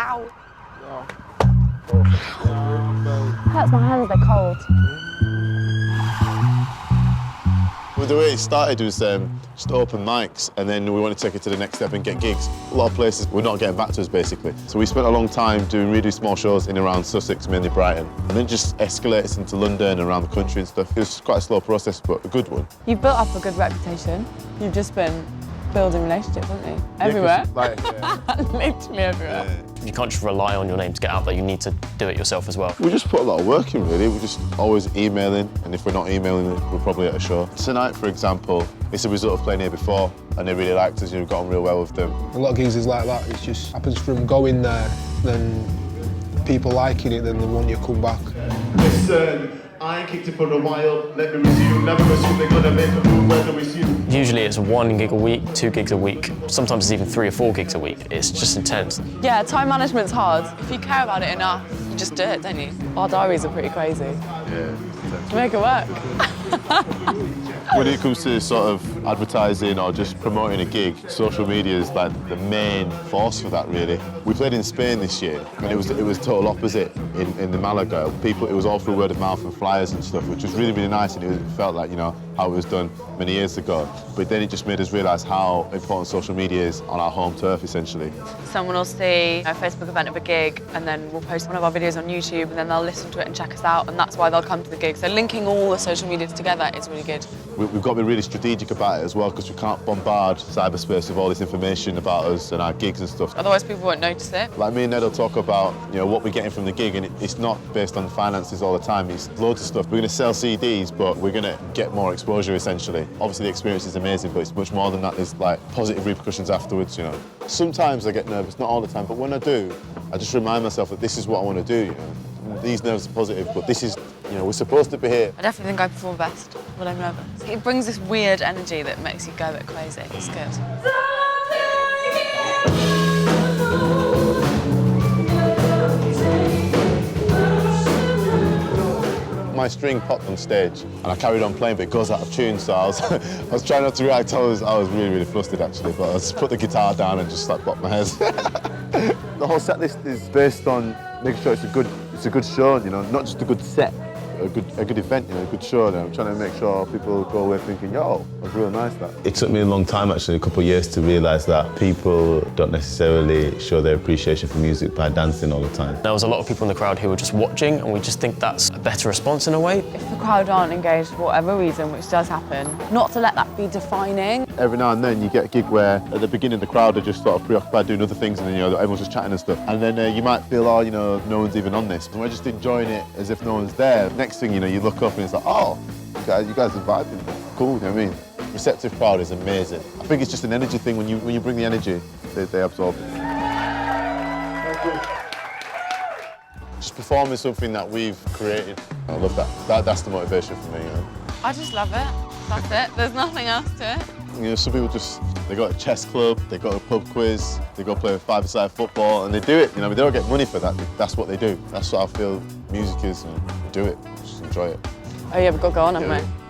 Ow. Hurts my hands, they're cold. Well, the way it started was just open mics, and then we wanted to take it to the next step and get gigs. A lot of places were not getting back to us, basically. So we spent a long time doing really small shows in and around Sussex, mainly Brighton. And then it just escalated into London and around the country and stuff. It was quite a slow process, but a good one. You've built up a good reputation. You've just been building relationships, haven't you? Everywhere. Literally everywhere. Yeah. You can't just rely on your name to get out there, you need to do it yourself as well. We just put a lot of work in, really. We're just always emailing, and if we're not emailing, we're probably at a show. Tonight, for example, it's a result of playing here before, and they really liked us, we got on real well with them. A lot of gigs is like that. It just happens from going there, then people liking it, then they want you to come back. Listen, I ain't kicked it for a while. Let me resume. Never assume they're gonna make a move whether we see. Usually it's 1 gig a week, 2 gigs a week. Sometimes it's even 3 or 4 gigs a week. It's just intense. Yeah, time management's hard. If you care about it enough, you just do it, don't you? Our diaries are pretty crazy. Yeah. To make it work. When it comes to sort of advertising or just promoting a gig, social media is like the main force for that, really. We played in Spain this year, and it was total opposite in the Malaga. People, it was all through word of mouth and flyers and stuff, which was really, really nice, and it felt like, you know, how it was done many years ago. But then it just made us realise how important social media is on our home turf, essentially. Someone will see a Facebook event of a gig, and then we'll post one of our videos on YouTube, and then they'll listen to it and check us out, and that's why they'll come to the gig. So linking all the social medias together is really good. We've got to be really strategic about it as well, because we can't bombard cyberspace with all this information about us and our gigs and stuff. Otherwise people won't notice it. Like me and Ned will talk about, you know, what we're getting from the gig, and it's not based on finances all the time. It's loads of stuff. We're going to sell CDs, but we're going to get more exposure, essentially. Obviously, the experience is amazing, but it's much more than that. There's, like, positive repercussions afterwards, you know. Sometimes I get nervous, not all the time, but when I do, I just remind myself that this is what I want to do, you know. These nerves are positive, but this is, you know, we're supposed to be here. I definitely think I perform best when I'm nervous. It brings this weird energy that makes you go a bit crazy. It's good. My string popped on stage, and I carried on playing, but it goes out of tune, so I was trying not to react. I was really, really flustered, actually, but I just put the guitar down and just, like, bopped my head. The whole set list is based on making sure it's a good show, you know, not just a good set, a good event, you know, a good show. You know. I'm trying to make sure people go away thinking, yo, it was real nice, that. It took me a long time, actually, a couple of years to realise that people don't necessarily show their appreciation for music by dancing all the time. There was a lot of people in the crowd who were just watching, and we just think that's a better response in a way. If the crowd aren't engaged for whatever reason, which does happen, not to let that be defining. Every now and then you get a gig where at the beginning the crowd are just sort of preoccupied doing other things, and then, you know, everyone's just chatting and stuff. And then you might feel, oh, you know, no one's even on this. And we're just enjoying it as if no one's there. Next thing you know, you look up and it's like, oh, you guys are vibing. Cool, you know what I mean? Receptive crowd is amazing. I think it's just an energy thing. When you bring the energy, they absorb it. Just performing something that we've created. I love that. That's the motivation for me, you know? I just love it. That's it. There's nothing else to it. You know, some people they go to a chess club, they go to a pub quiz, they go play five-a-side football, and they do it. You know, they don't get money for that. That's what they do. That's what I feel music is, and do it. Just enjoy it. Oh yeah, we've got to go on, haven't we?